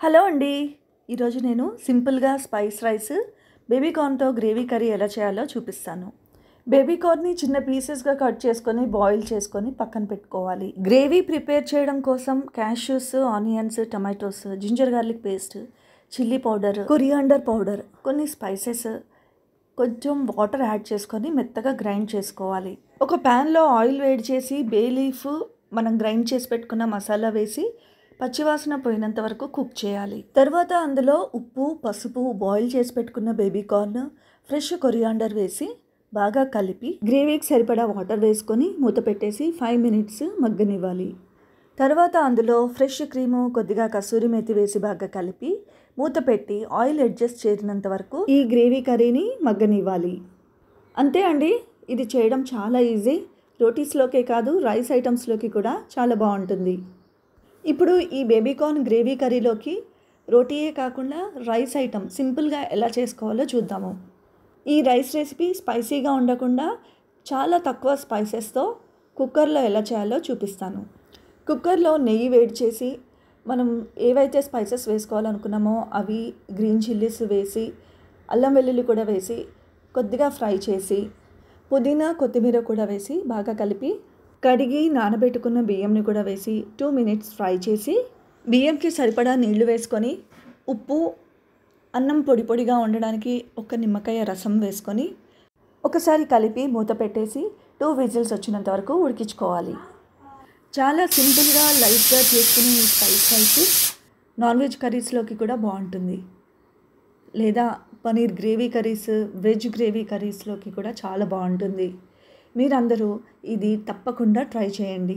Hello అండి. ఈరోజు నేను సింపుల్గా స్పైస్ రైస్, బేబీ కార్న్‌తో గ్రేవీ కర్రీ ఎలా చేయాలో చూపిస్తాను. బేబీ కార్న్‌ని చిన్న పీసెస్‌గా కట్ చేసుకొని, బాయిల్ చేసుకొని పక్కన పెట్టుకోవాలి. గ్రేవీ ప్రిపేర్ చేయడం కోసం cashews, onions, tomatoes, ginger garlic paste, chilli powder, coriander powder, కొన్ని స్పైసెస్, కొంచెం వాటర్ యాడ్ చేసుకొని మెత్తగా గ్రైండ్ చేసుకోవాలి. ఒక ప్యాన్లో ఆయిల్ వేడి చేసి బే లీఫ్, మనం గ్రైండ్ చేసి పెట్టుకున్న మసాలా వేసి పచ్చివాసన పోయినంత వరకు కుక్ చేయాలి. తర్వాత అందులో ఉప్పు, పసుపు, బాయిల్ చేసి పెట్టుకున్న బేబీ కార్న్, ఫ్రెష్ కొరియాండర్ వేసి బాగా కలిపి గ్రేవీకి సరిపడా వాటర్ వేసుకొని మూత పెట్టేసి 5 మినిట్స్ మగ్గనివ్వాలి. తర్వాత అందులో ఫ్రెష్ క్రీము, కొద్దిగా కసూరి మేతి వేసి బాగా కలిపి మూత పెట్టి ఆయిల్ అడ్జస్ట్ చేరినంత వరకు ఈ గ్రేవీ కర్రీని మగ్గనివ్వాలి. అంతే అండి. ఇది చేయడం చాలా ఈజీ. రోటీస్లోకే కాదు, రైస్ ఐటమ్స్లోకి కూడా చాలా బాగుంటుంది. ఇప్పుడు ఈ బేబీ కార్న్ గ్రేవీ కర్రీలోకి రోటీయే కాకుండా రైస్ ఐటమ్ సింపుల్గా ఎలా చేసుకోవాలో చూద్దాము. ఈ రైస్ రెసిపీ స్పైసీగా ఉండకుండా చాలా తక్కువ స్పైసెస్తో కుక్కర్లో ఎలా చేయాలో చూపిస్తాను. కుక్కర్లో నెయ్యి వేడి చేసి మనం ఏవైతే స్పైసెస్ వేసుకోవాలనుకున్నామో అవి గ్రీన్ చిల్లీస్ వేసి, అల్లం వెల్లుల్లి కూడా వేసి కొద్దిగా ఫ్రై చేసి, పుదీనా, కొత్తిమీర కూడా వేసి బాగా కలిపి కడిగి నానబెట్టుకున్న బియ్యంని కూడా వేసి 2 మినిట్స్ ఫ్రై చేసి బియ్యంకి సరిపడా నీళ్లు వేసుకొని ఉప్పు, అన్నం పొడి పొడిగా ఉండడానికి ఒక నిమ్మకాయ రసం వేసుకొని ఒకసారి కలిపి మూత పెట్టేసి 2 విజిల్స్ వచ్చినంత వరకు ఉడికించుకోవాలి. చాలా సింపుల్గా లైట్గా చేసుకుని ఈ స్పైస్ రైస్ నాన్ వెజ్ కర్రీస్లోకి కూడా బాగుంటుంది, లేదా paneer gravy curries, veg gravy కర్రీస్లోకి కూడా చాలా బాగుంటుంది. మీరందరూ ఇది తప్పకుండా ట్రై చేయండి.